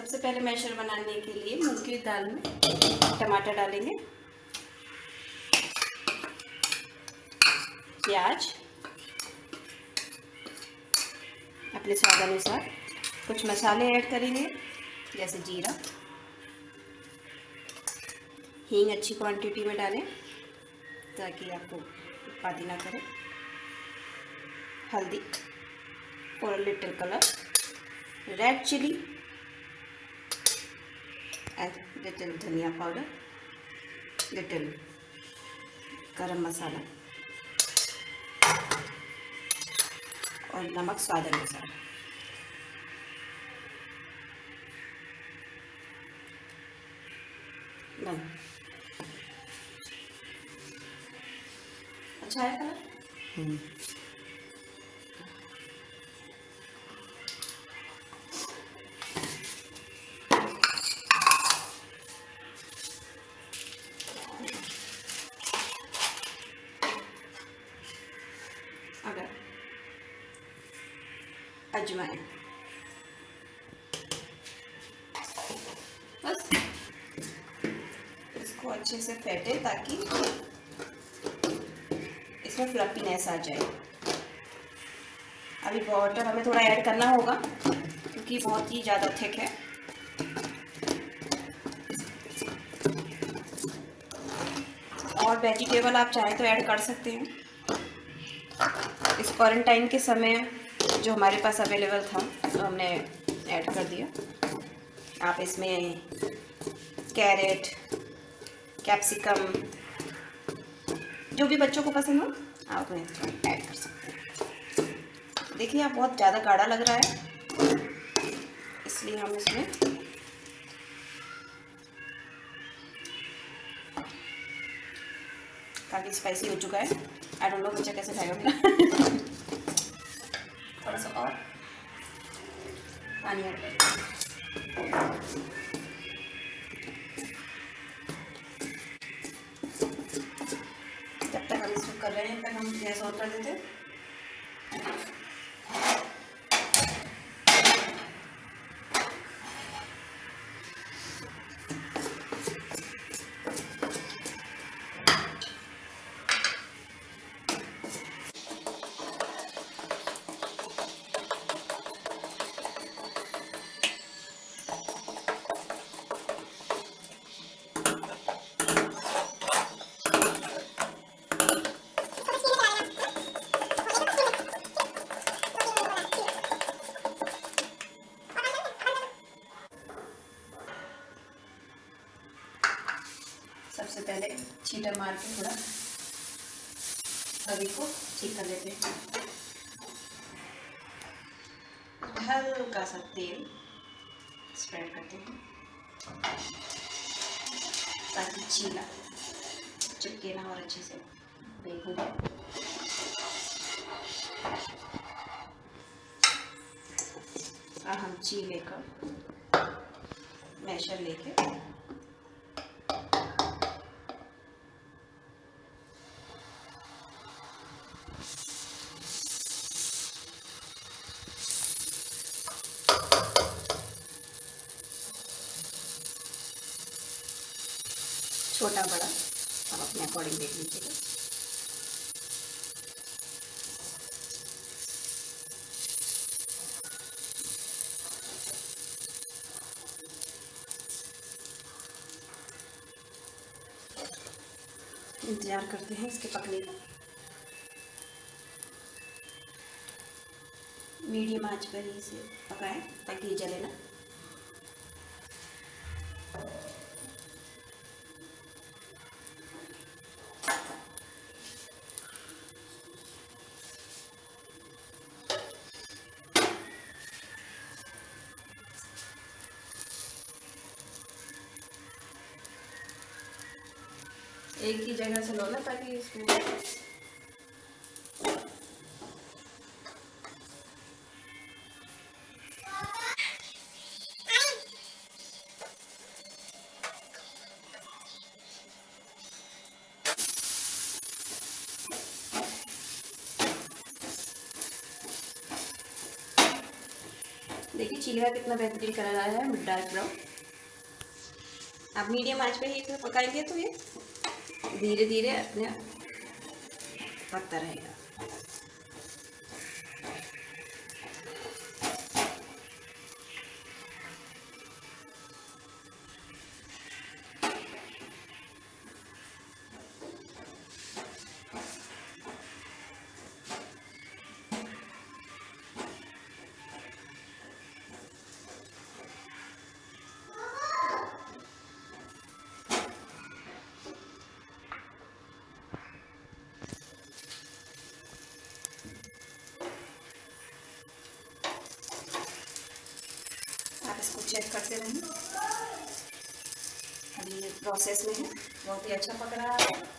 सबसे पहले मैशर बनाने के लिए मूंग की दाल में टमाटर डालेंगे, प्याज अपने स्वाद अनुसार, कुछ मसाले ऐड करेंगे जैसे जीरा, हींग अच्छी क्वांटिटी में डालें ताकि आपको उत्पादी ना करे, haldi for a little colour, red chilli and little dhaniya powder, little garam masala और नमक स्वाद अनुसार। अच्छा है कलर। अगर अजवाइन बस इसको अच्छे से फेंटे ताकि इसमें फ्लफीनेस आ जाए। अभी वाटर हमें थोड़ा ऐड करना होगा क्योंकि बहुत ही ज़्यादा थिक है। और वेजिटेबल आप चाहें तो ऐड कर सकते हैं। इस क्वारंटाइन के समय जो हमारे पास अवेलेबल था तो हमने ऐड कर दिया। आप इसमें कैरेट, कैप्सिकम, जो भी बच्चों को पसंद हो आप उन्हें ऐड कर सकते हैं। देखिए आप बहुत ज़्यादा गाढ़ा लग रहा है, इसलिए हम इसमें काफ़ी स्पाइसी हो चुका है। आई डोंट नो बच्चा कैसे खाएगा मेरा। थोड़ा सा और पानी ऐड करें। जब तक हम इसको कर रहे हैं तब तक हम गैस ऑन कर देते हैं। सबसे पहले छींटा मार के थोड़ा तवे को ठीक कर लेते हैं। हल्का सा तेल स्प्रेड करते हैं ताकि चीला चिपके ना और अच्छे से बेक हो जाए। अब हम चीले का मैशर लेके छोटा बड़ा आप अपने अकॉर्डिंग देख लीजिएगा। इंतजार करते हैं इसके पकने का। मीडियम आंच पर ही इसे पकाएं ताकि जले ना। एक ही जगह से लो ना ताकि इसमें देखिए चीले का कितना बेहतरीन कलर आया है, डार्क ब्राउन। आप मीडियम आंच पे ही इसे पकाएंगे तो ये धीरे धीरे अपने पकता रहेगा। आप इसको चेक करते रहें, अभी ये प्रोसेस में है, बहुत ही अच्छा पक रहा है।